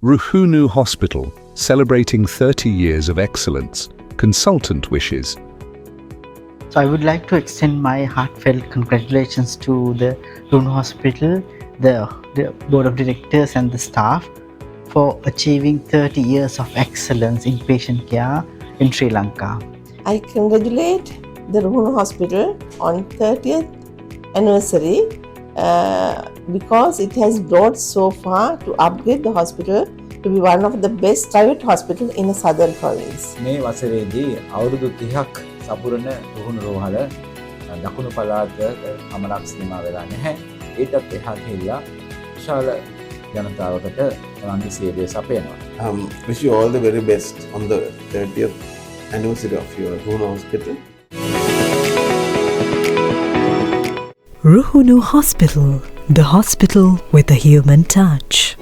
Ruhunu Hospital, celebrating 30 years of excellence. Consultant wishes. So I would like to extend my heartfelt congratulations to the Ruhunu Hospital, the board of directors and the staff for achieving 30 years of excellence in patient care in Sri Lanka. I congratulate the Ruhunu Hospital on 30th anniversary because it has brought so far to upgrade the hospital to be one of the best private hospital in the southern province. මේ වසරේදී අවුරුදු 30ක් සපුරන රුහුණු රෝහල දකුණු පළාත පමණක් සීමා වෙලා නැහැ. ඊටත් එහා ගිහිල්ලා විශාල ජනතාවකට එවන්ගේ සේවය සපයනවා. Wish you all the very best on the 30th anniversary of your Ruhunu Hospital. Ruhunu Hospital, the hospital with a human touch.